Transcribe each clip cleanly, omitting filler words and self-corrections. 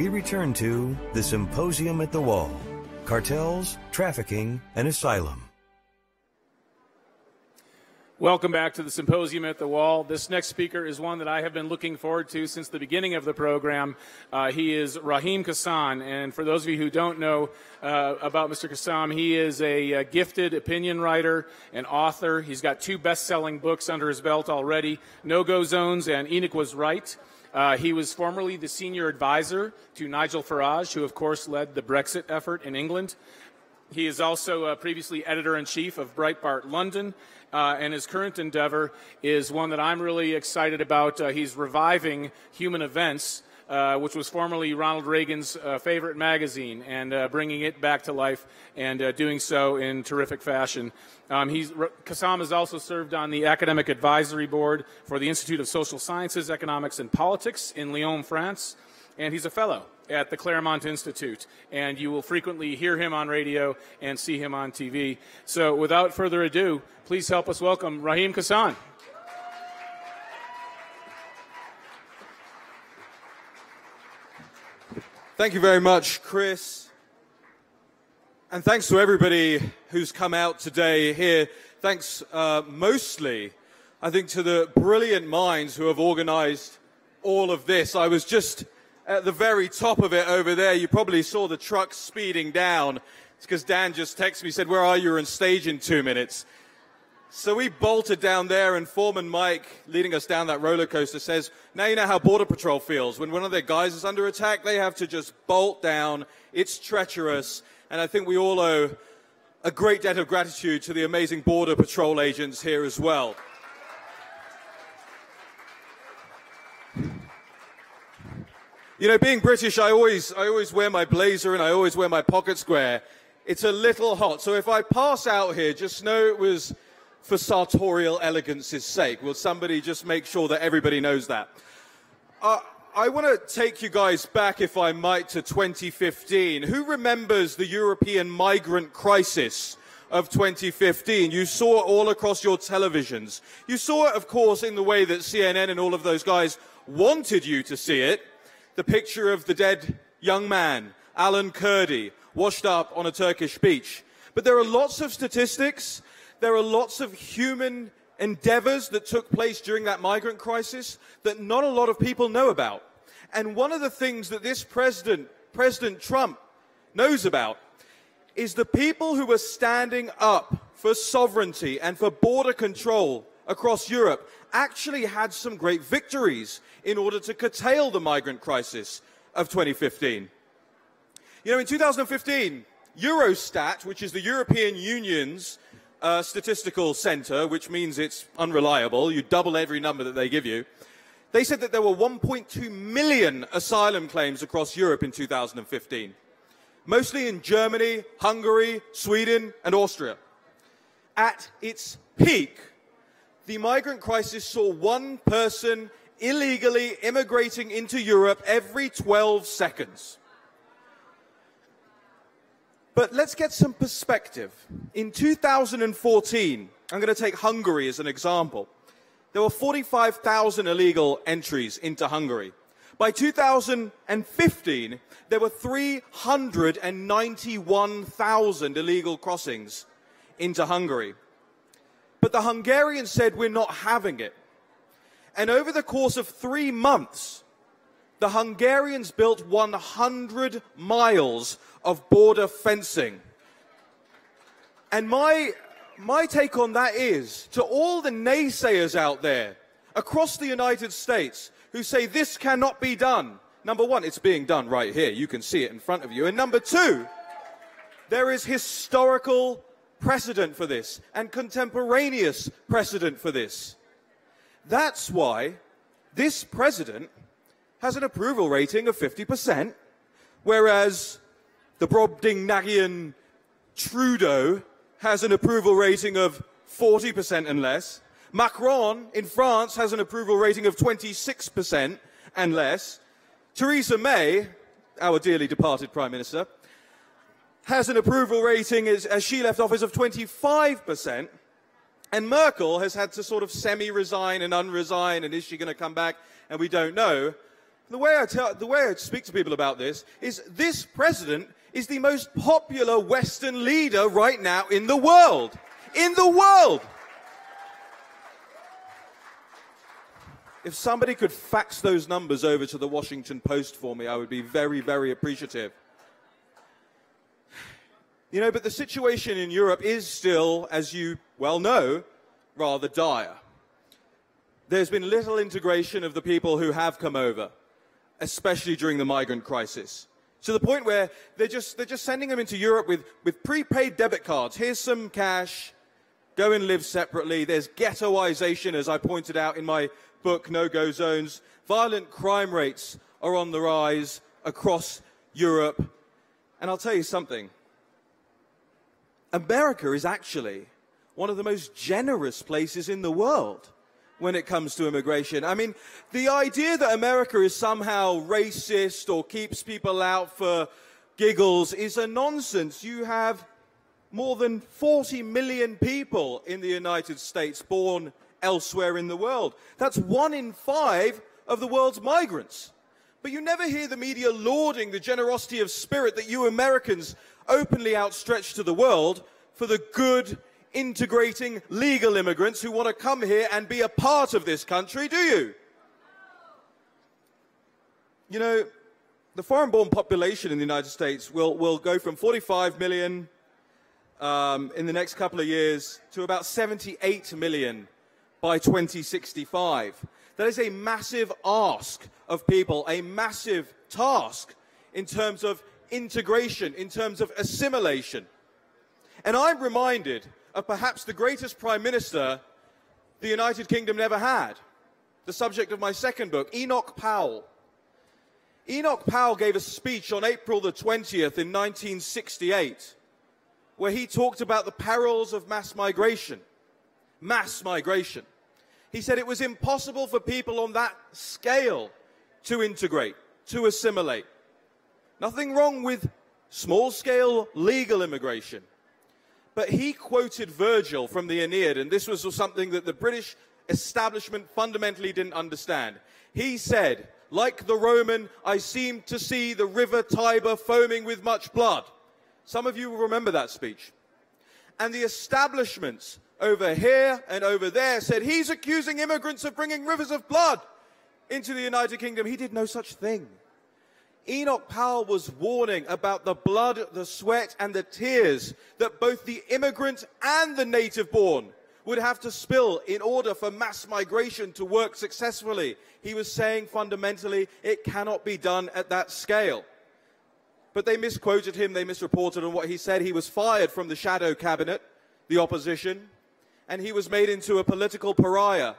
we return to the Symposium at the Wall, Cartels, Trafficking, and Asylum. Welcome back to the Symposium at the Wall. This next speaker is one that I have been looking forward to since the beginning of the program. He is Raheem Kassam, and for those of you who don't know about Mr. Kassam, he is a gifted opinion writer and author. He's got 2 best-selling books under his belt already, No-Go Zones and Enoch Was Right. He was formerly the senior advisor to Nigel Farage, who of course led the Brexit effort in England. He is also previously editor-in-chief of Breitbart London, and his current endeavor is one that I'm really excited about. He's reviving Human Events, which was formerly Ronald Reagan's favorite magazine, and bringing it back to life and doing so in terrific fashion. Kassam has also served on the Academic Advisory Board for the Institute of Social Sciences, Economics, and Politics in Lyon, France, and he's a fellow at the Claremont Institute, and you will frequently hear him on radio and see him on TV. So without further ado, please help us welcome Raheem Kassam. Thank you very much, Chris. And thanks to everybody who's come out today here. Thanks mostly, I think, to the brilliant minds who have organized all of this. I was just at the very top of it over there. You probably saw the truck speeding down. It's because Dan just texted me, said, "Where are you? You're on stage in 2 minutes." So we bolted down there, and Foreman Mike, leading us down that roller coaster, says, "Now you know how Border Patrol feels. When one of their guys is under attack, they have to just bolt down. It's treacherous." And I think we all owe a great debt of gratitude to the amazing Border Patrol agents here as well. You know, being British, I always wear my blazer and I always wear my pocket square. It's a little hot, so if I pass out here, just know it was for sartorial elegance's sake. Will somebody just make sure that everybody knows that? I want to take you guys back, if I might, to 2015. Who remembers the European migrant crisis of 2015? You saw it all across your televisions. You saw it, of course, in the way that CNN and all of those guys wanted you to see it. The picture of the dead young man, Alan Kurdi, washed up on a Turkish beach. But there are lots of statistics. There are lots of human endeavors that took place during that migrant crisis that not a lot of people know about. And one of the things that this President Trump knows about is the people who were standing up for sovereignty and for border control across Europe actually had some great victories in order to curtail the migrant crisis of 2015. You know, in 2015, Eurostat, which is the European Union's statistical center, which means it's unreliable, you double every number that they give you, they said that there were 1.2 million asylum claims across Europe in 2015, mostly in Germany, Hungary, Sweden, and Austria. At its peak, the migrant crisis saw one person illegally immigrating into Europe every 12 seconds. But let's get some perspective. In 2014, I'm going to take Hungary as an example. There were 45,000 illegal entries into Hungary. By 2015, there were 391,000 illegal crossings into Hungary. But the Hungarians said, "We're not having it." And over the course of 3 months, the Hungarians built 100 miles of border fencing. And my take on that is, to all the naysayers out there across the United States who say this cannot be done, number one, it's being done right here. You can see it in front of you. And number two, there is historical precedent for this and contemporaneous precedent for this. That's why this president has an approval rating of 50%, whereas the Brobdingnagian Trudeau has an approval rating of 40% and less. Macron in France has an approval rating of 26% and less. Theresa May, our dearly departed Prime Minister, has an approval rating as she left office of 25%. And Merkel has had to sort of semi-resign and unresign, and is she going to come back? And we don't know. The way I speak to people about this president is the most popular Western leader right now in the world. In the world! If somebody could fax those numbers over to the Washington Post for me, I would be very, very appreciative. You know, but the situation in Europe is still, as you well know, rather dire. There's been little integration of the people who have come over, especially during the migrant crisis, to the point where they're just sending them into Europe with prepaid debit cards. Here's some cash, go and live separately. There's ghettoization, as I pointed out in my book, No-Go Zones. Violent crime rates are on the rise across Europe. And I'll tell you something. America is actually one of the most generous places in the world when it comes to immigration. I mean, the idea that America is somehow racist or keeps people out for giggles is a nonsense. You have more than 40 million people in the United States born elsewhere in the world. That's 1 in 5 of the world's migrants. But you never hear the media lauding the generosity of spirit that you Americans openly outstretch to the world for the good, integrating legal immigrants who want to come here and be a part of this country, do you? You know, the foreign-born population in the United States will go from 45 million in the next couple of years to about 78 million by 2065. That is a massive ask of people, a massive task in terms of integration, in terms of assimilation. And I'm reminded of perhaps the greatest Prime Minister the United Kingdom never had, the subject of my second book, Enoch Powell. Enoch Powell gave a speech on April the 20th in 1968, where he talked about the perils of mass migration. Mass migration. He said it was impossible for people on that scale to integrate, to assimilate. Nothing wrong with small-scale legal immigration. But he quoted Virgil from the Aeneid, and this was something that the British establishment fundamentally didn't understand. He said, like the Roman, I seem to see the river Tiber foaming with much blood. Some of you will remember that speech. And the establishments over here and over there said, he's accusing immigrants of bringing rivers of blood into the United Kingdom. He did no such thing. Enoch Powell was warning about the blood, the sweat, and the tears that both the immigrant and the native-born would have to spill in order for mass migration to work successfully. He was saying fundamentally it cannot be done at that scale. But they misquoted him, they misreported on what he said. He was fired from the shadow cabinet, the opposition, and he was made into a political pariah.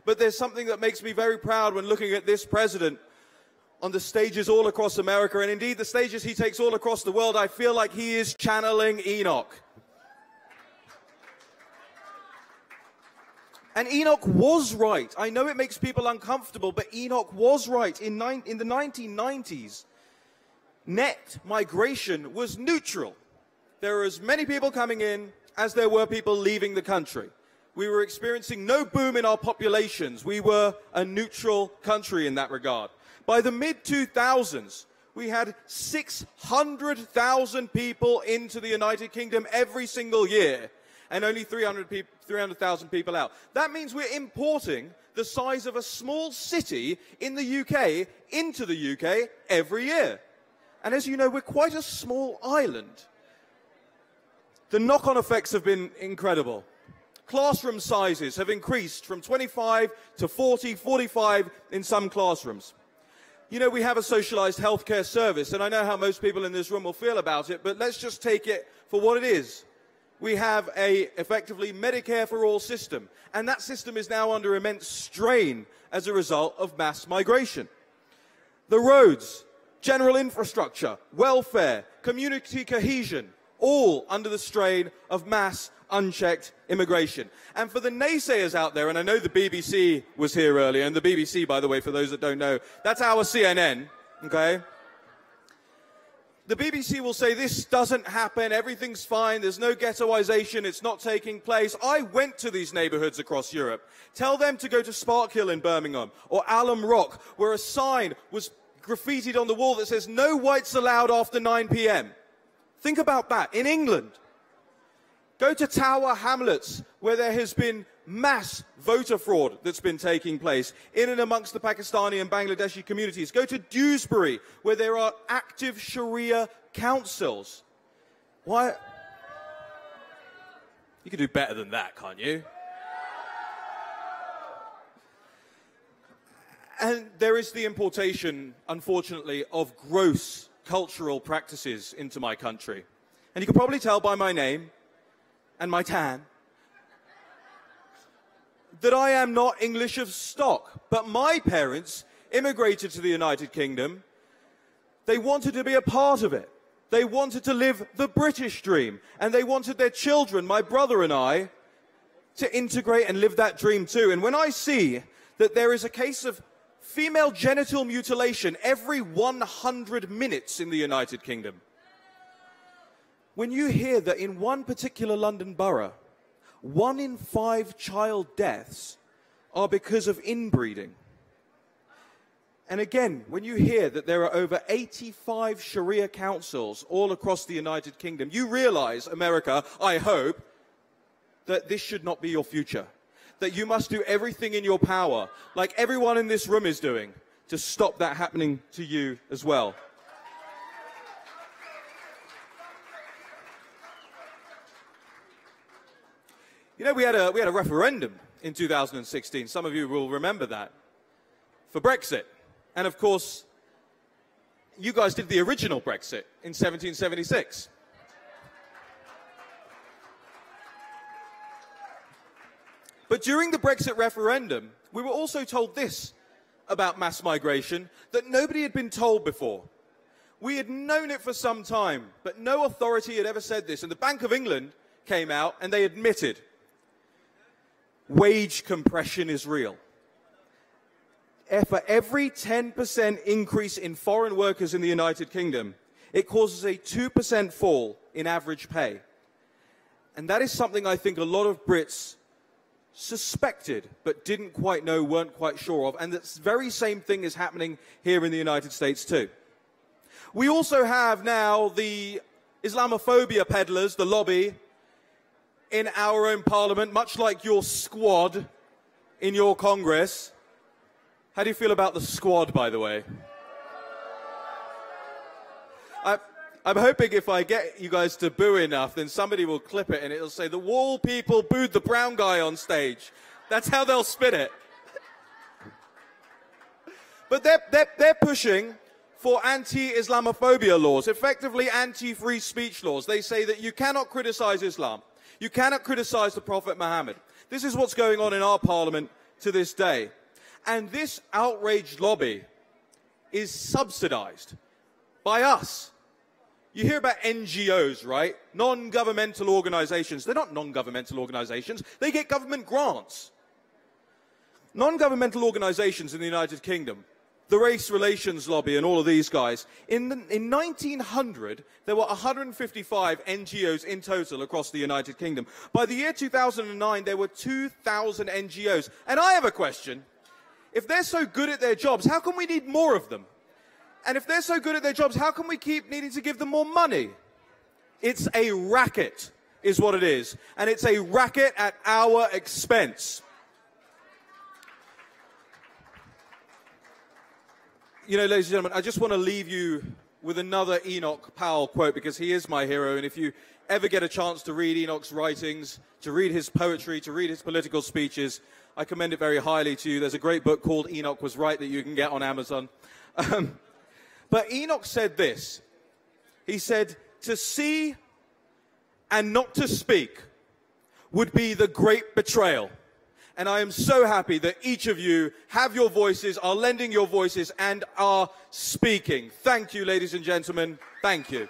But there's something that makes me very proud when looking at this president on the stages all across America, and indeed the stages he takes all across the world. I feel like he is channeling Enoch. And Enoch was right. I know it makes people uncomfortable, but Enoch was right. In the 1990s, net migration was neutral. There were as many people coming in as there were people leaving the country. We were experiencing no boom in our populations. We were a neutral country in that regard. By the mid-2000s, we had 600,000 people into the United Kingdom every single year, and only 300,000 people out. That means we're importing the size of a small city in the UK into the UK every year. And as you know, we're quite a small island. The knock-on effects have been incredible. Classroom sizes have increased from 25 to 40, 45 in some classrooms. You know, we have a socialized healthcare service, and I know how most people in this room will feel about it, but let's just take it for what it is. We have a effectively Medicare for all system, and that system is now under immense strain as a result of mass migration. The roads, general infrastructure, welfare, community cohesion, all under the strain of mass unchecked immigration. And for the naysayers out there, and I know the BBC was here earlier, and the BBC, by the way, for those that don't know, that's our CNN, okay? The BBC will say this doesn't happen, everything's fine, there's no ghettoization, it's not taking place. I went to these neighborhoods across Europe. Tell them to go to Sparkhill in Birmingham or Alum Rock, where a sign was graffitied on the wall that says no whites allowed after 9 p.m. Think about that. In England. Go to Tower Hamlets, where there has been mass voter fraud that's been taking place in and amongst the Pakistani and Bangladeshi communities. Go to Dewsbury, where there are active Sharia councils. Why? You can do better than that, can't you? And there is the importation, unfortunately, of gross cultural practices into my country. And you can probably tell by my name and my tan that I am not English of stock. But my parents immigrated to the United Kingdom. They wanted to be a part of it. They wanted to live the British dream. And they wanted their children, my brother and I, to integrate and live that dream too. And when I see that there is a case of female genital mutilation every 100 minutes in the United Kingdom, when you hear that in one particular London borough, 1 in 5 child deaths are because of inbreeding. And again, when you hear that there are over 85 Sharia councils all across the United Kingdom, you realize, America, I hope, that this should not be your future. That you must do everything in your power, like everyone in this room is doing, to stop that happening to you as well. You know, we had a referendum in 2016. Some of you will remember that, for Brexit. And of course, you guys did the original Brexit in 1776. But during the Brexit referendum, we were also told this about mass migration that nobody had been told before. We had known it for some time, but no authority had ever said this. And the Bank of England came out and they admitted wage compression is real. For every 10% increase in foreign workers in the United Kingdom, it causes a 2% fall in average pay. And that is something I think a lot of Brits suspected, but didn't quite know, weren't quite sure of. And this very same thing is happening here in the United States too. We also have now the Islamophobia peddlers, the lobby, in our own parliament, much like your squad in your Congress. How do you feel about the squad, by the way? I'm hoping if I get you guys to boo enough, then somebody will clip it and it'll say, the wall people booed the brown guy on stage. That's how they'll spin it. But they're pushing for anti-Islamophobia laws, effectively anti-free speech laws. They say that you cannot criticize Islam. You cannot criticize the Prophet Muhammad. This is what's going on in our parliament to this day. And this outraged lobby is subsidized by us. You hear about NGOs, right? Non-governmental organizations. They're not non-governmental organizations. They get government grants. Non-governmental organizations in the United Kingdom, the Race Relations Lobby and all of these guys, in 1900, there were 155 NGOs in total across the United Kingdom. By the year 2009, there were 2,000 NGOs. And I have a question. If they're so good at their jobs, how come we need more of them? And if they're so good at their jobs, how come we keep needing to give them more money? It's a racket, is what it is. And it's a racket at our expense. You know, ladies and gentlemen, I just want to leave you with another Enoch Powell quote, because he is my hero. And if you ever get a chance to read Enoch's writings, to read his poetry, to read his political speeches, I commend it very highly to you. There's a great book called Enoch Was Right that you can get on Amazon. But Enoch said this. He said, to see and not to speak would be the great betrayal. And I am so happy that each of you have your voices, are lending your voices, and are speaking. Thank you, ladies and gentlemen. Thank you.